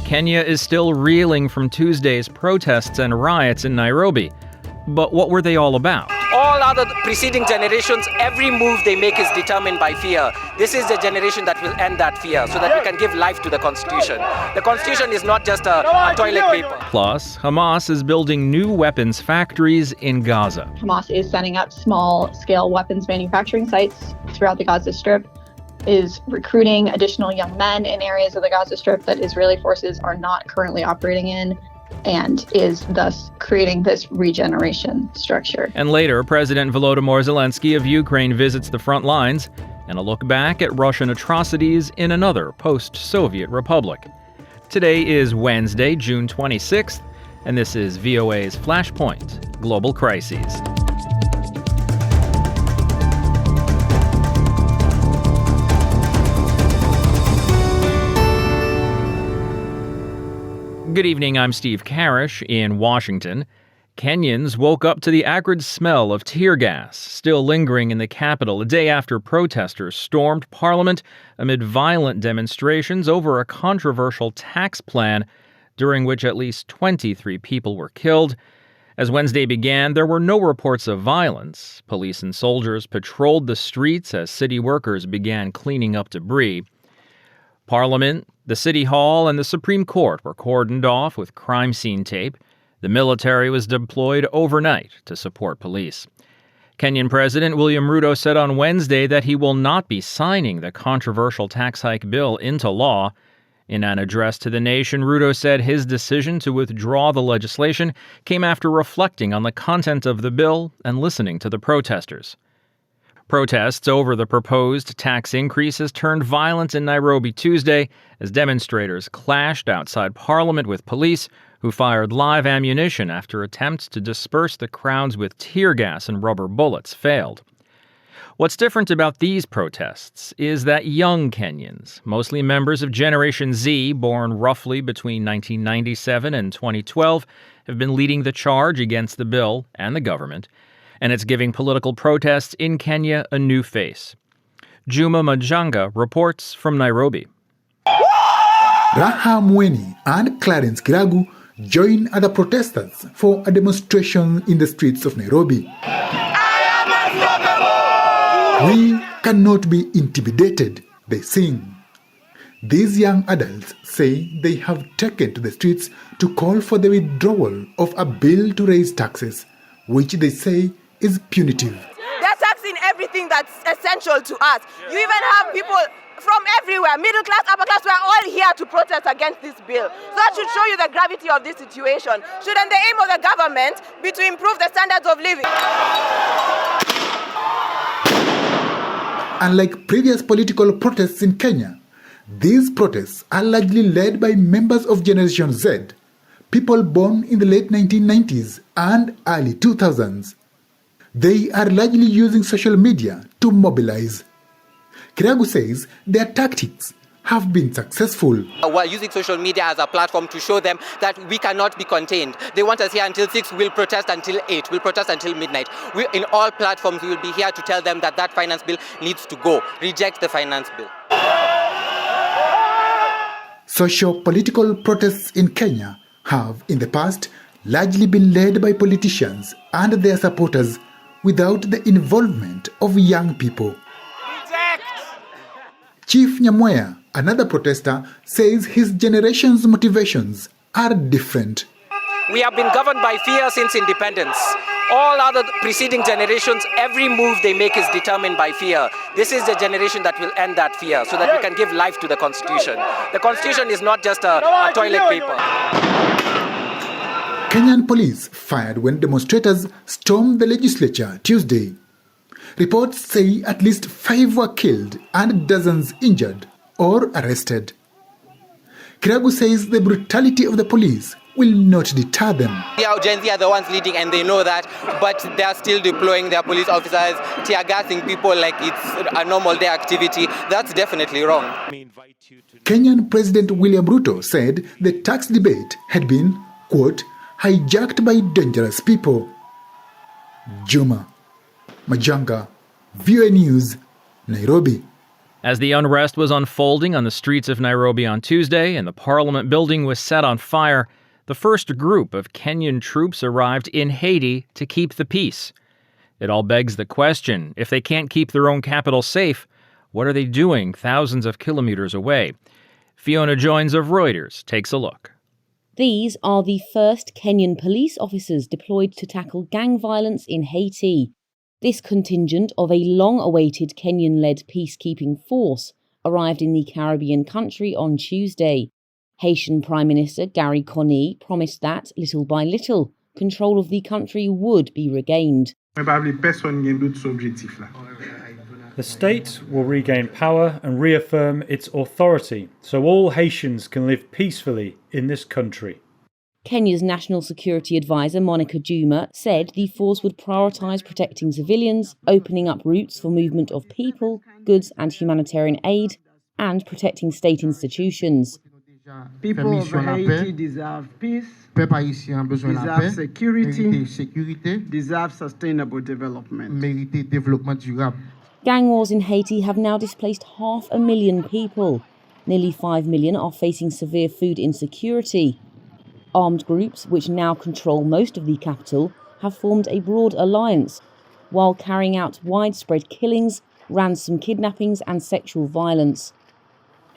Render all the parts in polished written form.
Kenya is still reeling from Tuesday's protests and riots in Nairobi. But what were they all about? All other preceding generations, every move they make is determined by fear. This is the generation that will end that fear so that we can give life to the Constitution. The Constitution is not just a toilet paper. Plus, Hamas is building new weapons factories in Gaza. Hamas is setting up small-scale weapons manufacturing sites throughout the Gaza Strip, is recruiting additional young men in areas of the Gaza Strip that Israeli forces are not currently operating in, and is thus creating this regeneration structure. And later, President Volodymyr Zelensky of Ukraine visits the front lines and a look back at Russian atrocities in another post-Soviet republic. Today is Wednesday, June 26th, and this is VOA's Flashpoint Global Crises. Good evening, I'm Steve Karish in Washington. Kenyans woke up to the acrid smell of tear gas still lingering in the capital a day after protesters stormed Parliament amid violent demonstrations over a controversial tax plan, during which at least 23 people were killed. As Wednesday began, there were no reports of violence. Police and soldiers patrolled the streets as city workers began cleaning up debris. Parliament, the City Hall, and the Supreme Court were cordoned off with crime scene tape. The military was deployed overnight to support police. Kenyan President William Ruto said on Wednesday that he will not be signing the controversial tax hike bill into law. In an address to the nation, Ruto said his decision to withdraw the legislation came after reflecting on the content of the bill and listening to the protesters. Protests over the proposed tax increases turned violent in Nairobi Tuesday as demonstrators clashed outside Parliament with police, who fired live ammunition after attempts to disperse the crowds with tear gas and rubber bullets failed. What's different about these protests is that young Kenyans, mostly members of Generation Z born roughly between 1997 and 2012, have been leading the charge against the bill and the government, and it's giving political protests in Kenya a new face. Juma Majanga reports from Nairobi. Raha Mweni and Clarence Kiragu join other protesters for a demonstration in the streets of Nairobi. We cannot be intimidated, they sing. These young adults say they have taken to the streets to call for the withdrawal of a bill to raise taxes, which they say is punitive. They're taxing everything that's essential to us. You even have people from everywhere, middle class, upper class, we're all here to protest against this bill. So that should show you the gravity of this situation. Shouldn't the aim of the government be to improve the standards of living? Unlike previous political protests in Kenya, these protests are largely led by members of Generation Z, people born in the late 1990s and early 2000s. They are largely using social media to mobilize. Kiragu says their tactics have been successful. We're using social media as a platform to show them that we cannot be contained. They want us here until 6, we'll protest until 8, we'll protest until midnight. In all platforms, we will be here to tell them that that finance bill needs to go. Reject the finance bill. Socio-political protests in Kenya have, in the past, largely been led by politicians and their supporters without the involvement of young people. Reject! Chief Nyamweya, another protester, says his generation's motivations are different. We have been governed by fear since independence. All other preceding generations, every move they make is determined by fear. This is the generation that will end that fear so that we can give life to the Constitution. The Constitution is not just a toilet paper. Kenyan police fired when demonstrators stormed the legislature Tuesday. Reports say at least 5 were killed and dozens injured or arrested. Kiragu says the brutality of the police will not deter them. Yeah, Gen Z are the ones leading and they know that, but they are still deploying their police officers, tear gassing people like it's a normal day activity. That's definitely wrong. Kenyan President William Ruto said the tax debate had been, quote, hijacked by dangerous people. Juma Majanga, VOA News, Nairobi. As the unrest was unfolding on the streets of Nairobi on Tuesday and the Parliament building was set on fire, the first group of Kenyan troops arrived in Haiti to keep the peace. It all begs the question, if they can't keep their own capital safe, what are they doing thousands of kilometers away? Fiona Joines of Reuters takes a look. These are the first Kenyan police officers deployed to tackle gang violence in Haiti. This contingent of a long-awaited Kenyan-led peacekeeping force arrived in the Caribbean country on Tuesday. Haitian Prime Minister Gary Conille promised that, little by little, control of the country would be regained. The state will regain power and reaffirm its authority, so all Haitians can live peacefully in this country. Kenya's National Security Advisor Monica Juma said the force would prioritise protecting civilians, opening up routes for movement of people, goods and humanitarian aid, and protecting state institutions. People of Haiti deserve peace, deserve security, deserve sustainable development. Gang wars in Haiti have now displaced 500,000 people. Nearly 5 million are facing severe food insecurity. Armed groups, which now control most of the capital, have formed a broad alliance, while carrying out widespread killings, ransom kidnappings and sexual violence.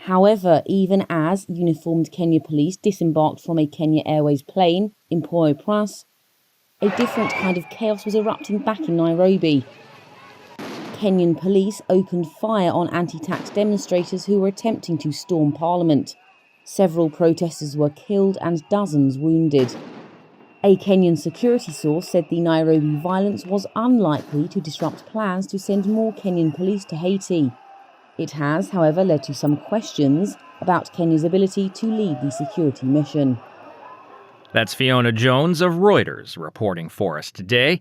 However, even as uniformed Kenya police disembarked from a Kenya Airways plane in Port-au-Prince, a different kind of chaos was erupting back in Nairobi. Kenyan police opened fire on anti-tax demonstrators who were attempting to storm Parliament. Several protesters were killed and dozens wounded. A Kenyan security source said the Nairobi violence was unlikely to disrupt plans to send more Kenyan police to Haiti. It has, however, led to some questions about Kenya's ability to lead the security mission. That's Fiona Joines of Reuters reporting for us today.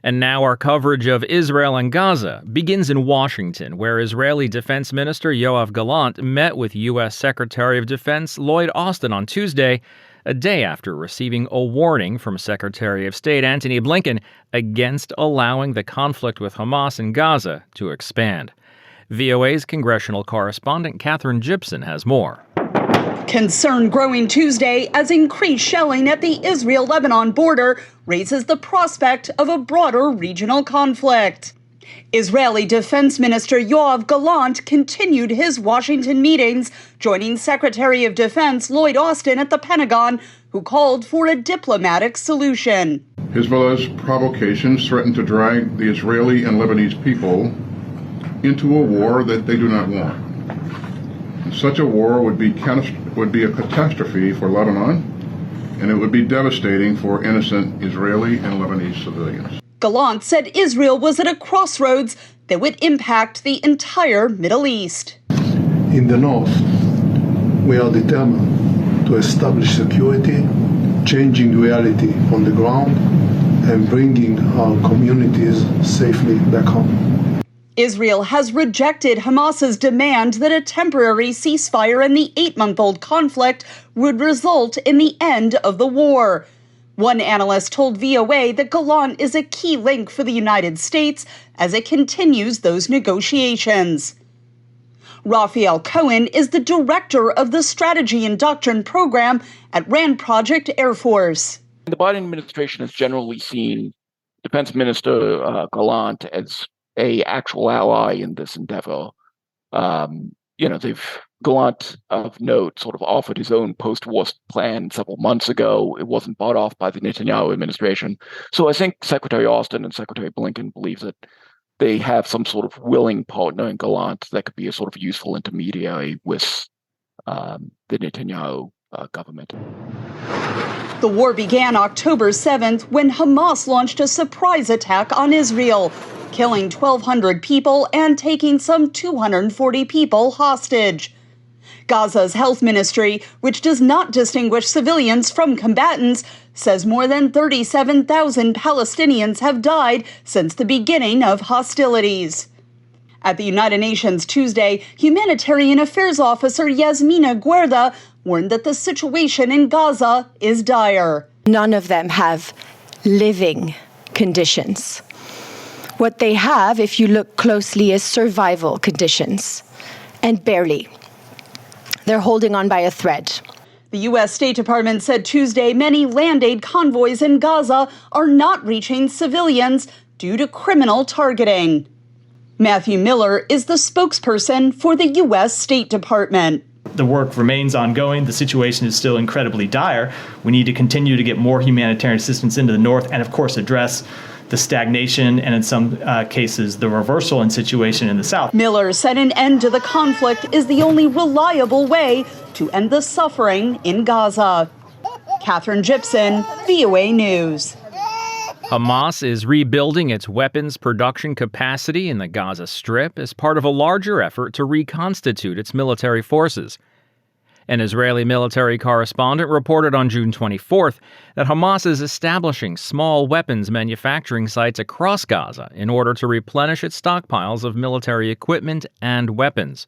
And now our coverage of Israel and Gaza begins in Washington, where Israeli Defense Minister Yoav Gallant met with U.S. Secretary of Defense Lloyd Austin on Tuesday, a day after receiving a warning from Secretary of State Antony Blinken against allowing the conflict with Hamas in Gaza to expand. VOA's congressional correspondent Catherine Gibson has more. Concern growing Tuesday as increased shelling at the Israel-Lebanon border raises the prospect of a broader regional conflict. Israeli Defense Minister Yoav Gallant continued his Washington meetings, joining Secretary of Defense Lloyd Austin at the Pentagon, who called for a diplomatic solution. Hezbollah's provocations threaten to drag the Israeli and Lebanese people into a war that they do not want. Such a war would be a catastrophe for Lebanon, and it would be devastating for innocent Israeli and Lebanese civilians. Gallant said Israel was at a crossroads that would impact the entire Middle East. In the north, we are determined to establish security, changing reality on the ground, and bringing our communities safely back home. Israel has rejected Hamas's demand that a temporary ceasefire in the 8-month-old conflict would result in the end of the war. One analyst told VOA that Gallant is a key link for the United States as it continues those negotiations. Raphael Cohen is the director of the Strategy and Doctrine program at RAND Project Air Force. The Biden administration has generally seen Defense Minister Gallant as a actual ally in this endeavor. Gallant, of note, sort of offered his own post-war plan several months ago. It wasn't bought off by the Netanyahu administration. So I think Secretary Austin and Secretary Blinken believe that they have some sort of willing partner in Gallant that could be a sort of useful intermediary with the Netanyahu government. The war began October 7th when Hamas launched a surprise attack on Israel, killing 1,200 people and taking some 240 people hostage. Gaza's health ministry, which does not distinguish civilians from combatants, says more than 37,000 Palestinians have died since the beginning of hostilities. At the United Nations Tuesday, Humanitarian Affairs Officer Yasmina Guerda warned that the situation in Gaza is dire. None of them have living conditions. What they have, if you look closely, is survival conditions. and barely. They're holding on by a thread. The U.S. State Department said Tuesday many land aid convoys in Gaza are not reaching civilians due to criminal targeting. Matthew Miller is the spokesperson for the U.S. State Department. The work remains ongoing. The situation is still incredibly dire. We need to continue to get more humanitarian assistance into the north and, of course, address the stagnation and, in some cases, the reversal in situation in the south. Miller said an end to the conflict is the only reliable way to end the suffering in Gaza. Catherine Gibson, VOA News. Hamas is rebuilding its weapons production capacity in the Gaza Strip as part of a larger effort to reconstitute its military forces. An Israeli military correspondent reported on June 24th that Hamas is establishing small weapons manufacturing sites across Gaza in order to replenish its stockpiles of military equipment and weapons.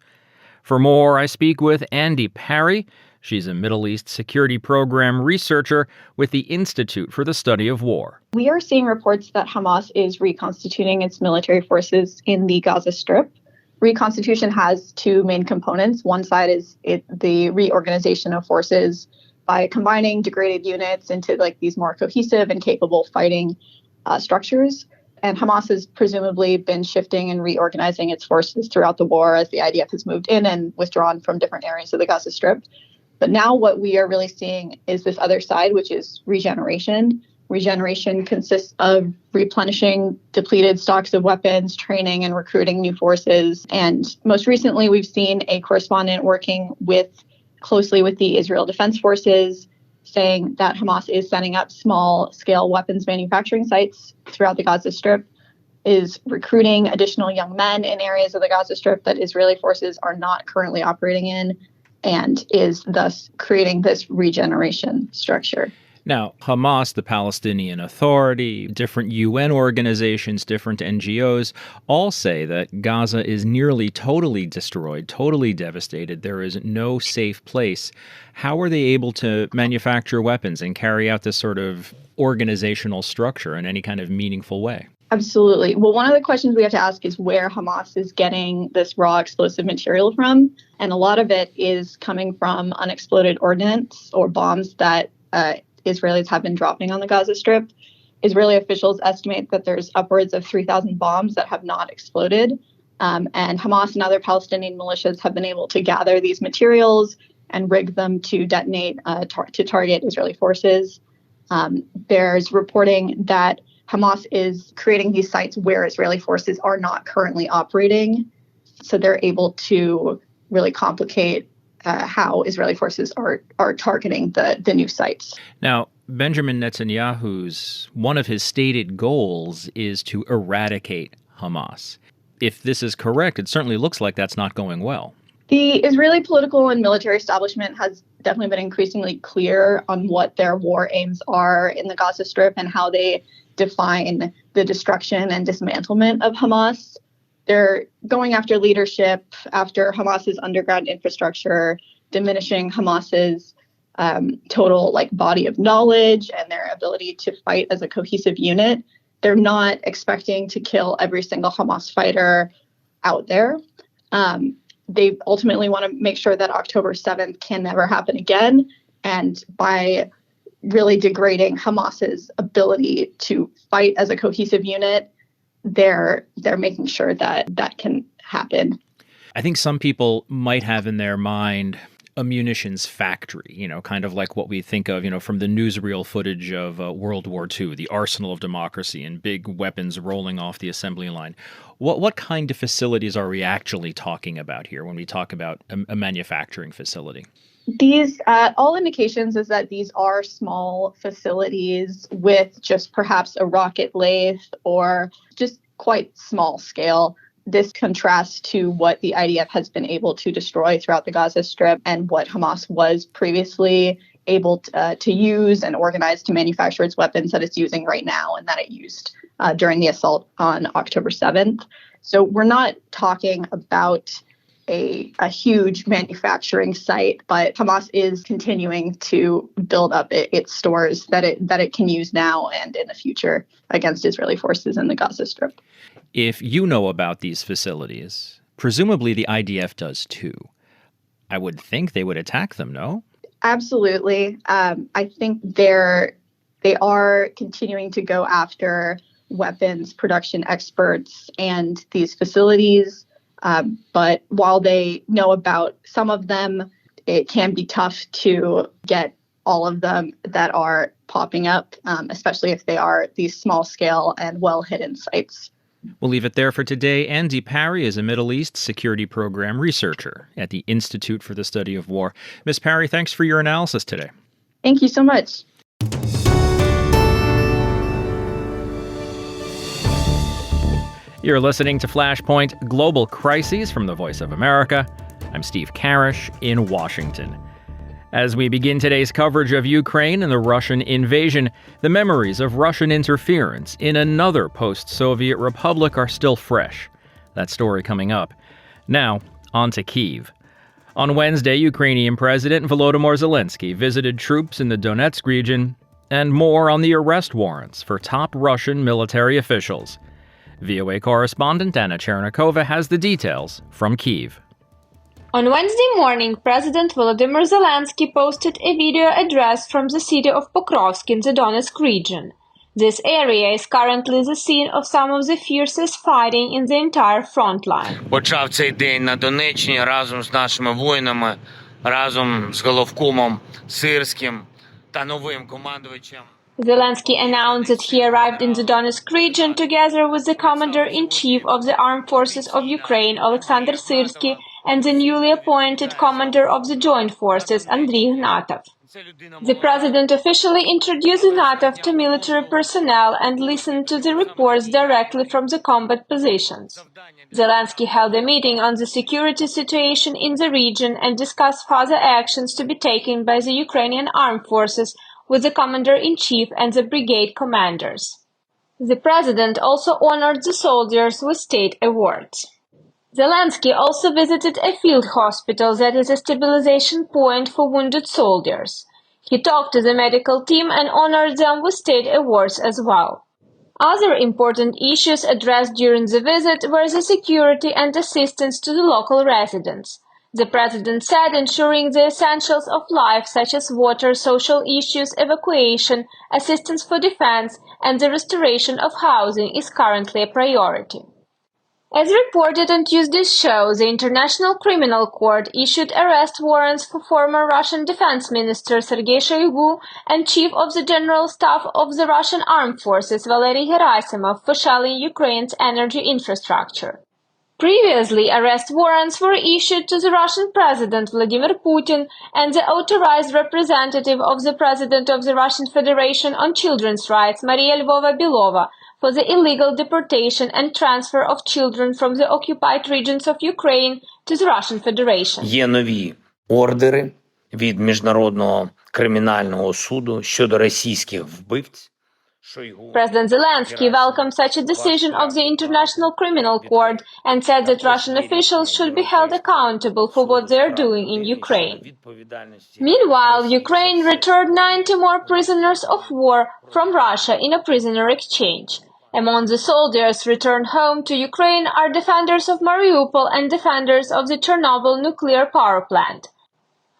For more, I speak with Andy Parry. She's a Middle East security program researcher with the Institute for the Study of War. We are seeing reports that Hamas is reconstituting its military forces in the Gaza Strip. Reconstitution has two main components. One side is the reorganization of forces by combining degraded units into these more cohesive and capable fighting structures. And Hamas has presumably been shifting and reorganizing its forces throughout the war as the IDF has moved in and withdrawn from different areas of the Gaza Strip. But now what we are really seeing is this other side, which is regeneration. Regeneration consists of replenishing depleted stocks of weapons, training and recruiting new forces. And most recently, we've seen a correspondent working closely with the Israel Defense Forces, saying that Hamas is setting up small-scale weapons manufacturing sites throughout the Gaza Strip, is recruiting additional young men in areas of the Gaza Strip that Israeli forces are not currently operating in, and is thus creating this regeneration structure. Now, Hamas, the Palestinian Authority, different UN organizations, different NGOs, all say that Gaza is nearly totally destroyed, totally devastated. There is no safe place. How are they able to manufacture weapons and carry out this sort of organizational structure in any kind of meaningful way? Absolutely. Well, one of the questions we have to ask is where Hamas is getting this raw explosive material from. And a lot of it is coming from unexploded ordnance or bombs that Israelis have been dropping on the Gaza Strip. Israeli officials estimate that there's upwards of 3,000 bombs that have not exploded. And Hamas and other Palestinian militias have been able to gather these materials and rig them to detonate to target Israeli forces. There's reporting that Hamas is creating these sites where Israeli forces are not currently operating. So they're able to really complicate how Israeli forces are targeting the new sites. Now, Benjamin Netanyahu's, one of his stated goals is to eradicate Hamas. If this is correct, it certainly looks like that's not going well. The Israeli political and military establishment has definitely been increasingly clear on what their war aims are in the Gaza Strip and how they define the destruction and dismantlement of Hamas. They're going after leadership, after Hamas's underground infrastructure, diminishing Hamas's total body of knowledge and their ability to fight as a cohesive unit. They're not expecting to kill every single Hamas fighter out there. They ultimately want to make sure that October 7th can never happen again. And by really degrading Hamas's ability to fight as a cohesive unit, they're making sure that that can happen. I think some people might have in their mind a munitions factory, kind of like what we think of, from the newsreel footage of World War II, the arsenal of democracy and big weapons rolling off the assembly line. What kind of facilities are we actually talking about here when we talk about a manufacturing facility? These, all indications is that these are small facilities with just perhaps a rocket lathe or just quite small scale. This contrasts to what the IDF has been able to destroy throughout the Gaza Strip and what Hamas was previously able to use and organize to manufacture its weapons that it's using right now and that it used during the assault on October 7th. So we're not talking about a huge manufacturing site, but Hamas is continuing to build up its stores that it can use now and in the future against Israeli forces in the Gaza Strip. If you know about these facilities, Presumably the IDF does too. I would think they would attack them, no? Absolutely. I think they are continuing to go after weapons production experts and these facilities. But while they know about some of them, it can be tough to get all of them that are popping up, especially if they are these small scale and well hidden sites. We'll leave it there for today. Andy Parry is a Middle East security program researcher at the Institute for the Study of War. Ms. Parry, thanks for your analysis today. Thank you so much. You're listening to Flashpoint Global Crises from the Voice of America. I'm Steve Karish in Washington. As we begin today's coverage of Ukraine and the Russian invasion, the memories of Russian interference in another post-Soviet republic are still fresh. That story coming up. Now, on to Kyiv. On Wednesday, Ukrainian President Volodymyr Zelensky visited troops in the Donetsk region, and more on the arrest warrants for top Russian military officials. VOA correspondent Anna Chernikova has the details from Kyiv. On Wednesday morning, President Volodymyr Zelensky posted a video address from the city of Pokrovsk in the Donetsk region. This area is currently the scene of some of the fiercest fighting in the entire front line. Почав цей день на Донеччині разом з нашими воїнами, разом з головкомом Сирським та новим командувачем. Zelensky announced that he arrived in the Donetsk region together with the Commander-in-Chief of the Armed Forces of Ukraine, Alexander Syrsky, and the newly appointed Commander of the Joint Forces, Andriy Ignatov. The president officially introduced Ignatov to military personnel and listened to the reports directly from the combat positions. Zelensky held a meeting on the security situation in the region and discussed further actions to be taken by the Ukrainian armed forces with the Commander-in-Chief and the brigade commanders. The president also honored the soldiers with state awards. Zelensky also visited a field hospital that is a stabilization point for wounded soldiers. He talked to the medical team and honored them with state awards as well. Other important issues addressed during the visit were the security and assistance to the local residents. The president said ensuring the essentials of life such as water, social issues, evacuation, assistance for defense, and the restoration of housing is currently a priority. As reported on Tuesday's show, the International Criminal Court issued arrest warrants for former Russian Defense Minister Sergei Shoigu and Chief of the General Staff of the Russian Armed Forces Valery Gerasimov for shelling Ukraine's energy infrastructure. Previously, arrest warrants were issued to the Russian President Vladimir Putin and the authorized representative of the President of the Russian Federation on Children's Rights, Maria Lvova-Belova, for the illegal deportation and transfer of children from the occupied regions of Ukraine to the Russian Federation. Є нові ордери від Міжнародного кримінального суду щодо російських вбивць. President Zelensky welcomed such a decision of the International Criminal Court and said that Russian officials should be held accountable for what they are doing in Ukraine. Meanwhile, Ukraine returned 90 more prisoners of war from Russia in a prisoner exchange. Among the soldiers returned home to Ukraine are defenders of Mariupol and defenders of the Chernobyl nuclear power plant.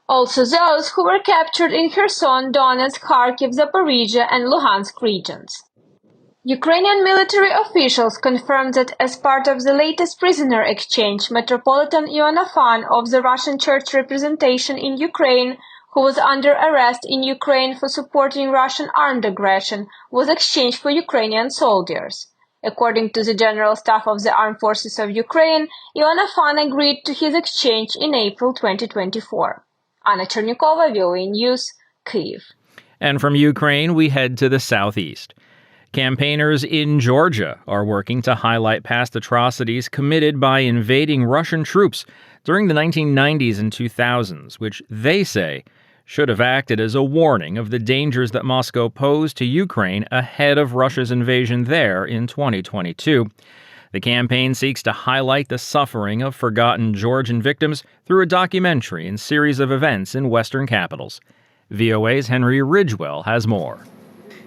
Also those who were captured in Kherson, Donetsk, Kharkiv, Zaporizhia, and Luhansk regions. Ukrainian military officials confirmed that as part of the latest prisoner exchange, Metropolitan Ioanafan of the Russian Church representation in Ukraine, who was under arrest in Ukraine for supporting Russian armed aggression, was exchanged for Ukrainian soldiers. According to the General Staff of the Armed Forces of Ukraine, Ioanafan agreed to his exchange in April 2024. Anna Chernikova, VOA News, Kyiv. And from Ukraine, we head to the southeast. Campaigners in Georgia are working to highlight past atrocities committed by invading Russian troops during the 1990s and 2000s, which they say should have acted as a warning of the dangers that Moscow posed to Ukraine ahead of Russia's invasion there in 2022. The campaign seeks to highlight the suffering of forgotten Georgian victims through a documentary and series of events in Western capitals. VOA's Henry Ridgewell has more.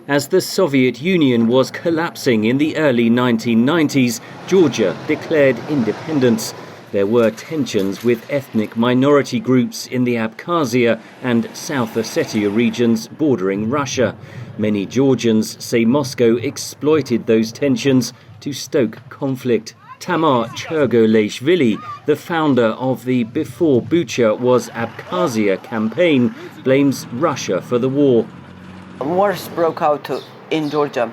As the Soviet Union was collapsing in the early 1990s, Georgia declared independence. There were tensions with ethnic minority groups in the Abkhazia and South Ossetia regions bordering Russia. Many Georgians say Moscow exploited those tensions to stoke conflict. Tamar Chergoleshvili, the founder of the Before Bucha Was Abkhazia campaign, blames Russia for the war. Wars broke out in Georgia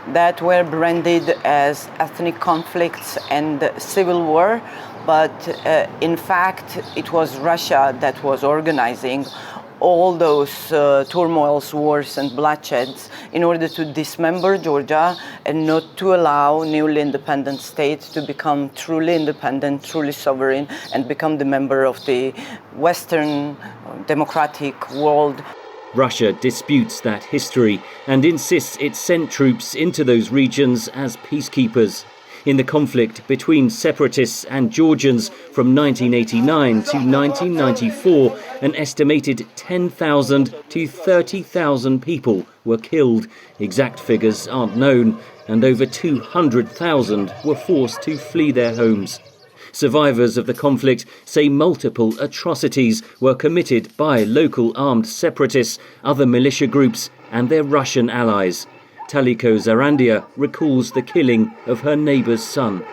that were branded as ethnic conflicts and civil war, but in fact it was Russia that was organizing all those turmoils, wars and bloodsheds in order to dismember Georgia and not to allow newly independent states to become truly independent, truly sovereign, and become the member of the Western democratic world. Russia disputes that history and insists it sent troops into those regions as peacekeepers. In the conflict between separatists and Georgians from 1989 to 1994, an estimated 10,000 to 30,000 people were killed. Exact figures aren't known, and over 200,000 were forced to flee their homes. Survivors of the conflict say multiple atrocities were committed by local armed separatists, other militia groups, and their Russian allies. Taliko Zarandia recalls the killing of her neighbour's son.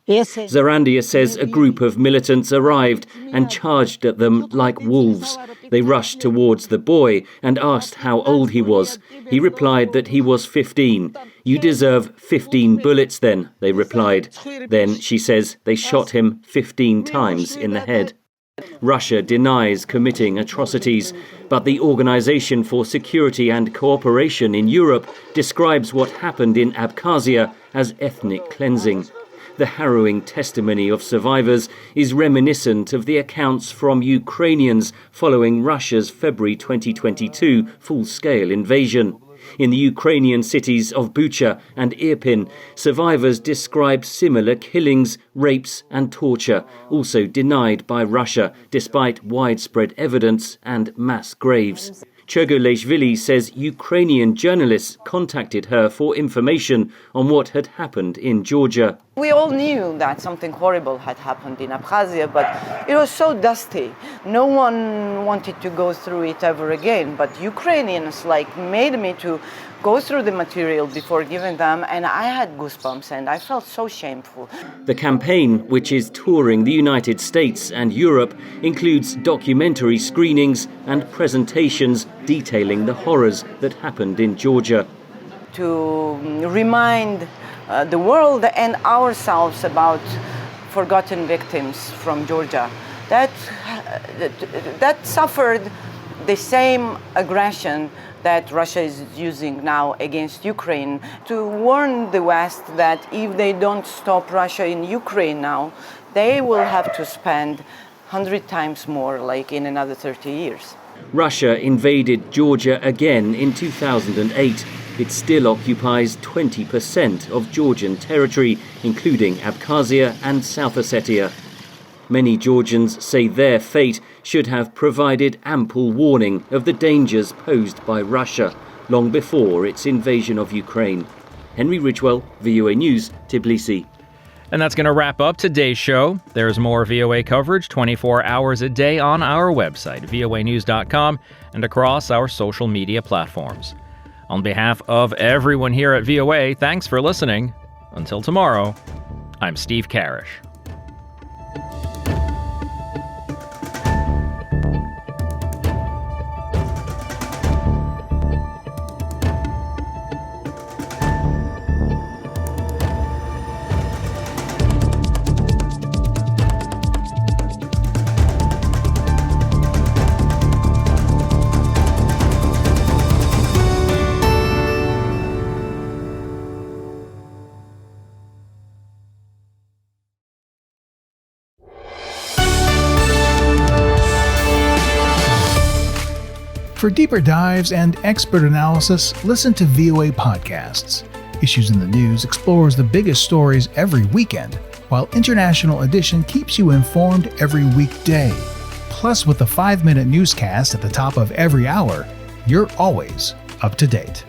Zarandia says a group of militants arrived and charged at them like wolves. They rushed towards the boy and asked how old he was. He replied that he was 15. "You deserve 15 bullets then," they replied. Then, she says, they shot him 15 times in the head. Russia denies committing atrocities, but the Organization for Security and Cooperation in Europe describes what happened in Abkhazia as ethnic cleansing. The harrowing testimony of survivors is reminiscent of the accounts from Ukrainians following Russia's February 2022 full-scale invasion. In the Ukrainian cities of Bucha and Irpin, survivors described similar killings, rapes and torture, also denied by Russia despite widespread evidence and mass graves. Chergoleshvili says Ukrainian journalists contacted her for information on what had happened in Georgia. We all knew that something horrible had happened in Abkhazia, but it was so dusty. No one wanted to go through it ever again. But Ukrainians made me to go through the material before giving them, and I had goosebumps and I felt so shameful. The campaign, which is touring the United States and Europe, includes documentary screenings and presentations detailing the horrors that happened in Georgia. To remind the world and ourselves about forgotten victims from Georgia that suffered the same aggression that Russia is using now against Ukraine, to warn the West that if they don't stop Russia in Ukraine now, they will have to spend 100 times more, in another 30 years. Russia invaded Georgia again in 2008. It still occupies 20% of Georgian territory, including Abkhazia and South Ossetia. Many Georgians say their fate should have provided ample warning of the dangers posed by Russia long before its invasion of Ukraine. Henry Ridgwell, VOA News, Tbilisi. And that's going to wrap up today's show. There's more VOA coverage 24 hours a day on our website, voanews.com, and across our social media platforms. On behalf of everyone here at VOA, thanks for listening. Until tomorrow, I'm Steve Karish. For deeper dives and expert analysis, listen to VOA Podcasts. Issues in the News explores the biggest stories every weekend, while International Edition keeps you informed every weekday. Plus, with the 5-minute newscast at the top of every hour, you're always up to date.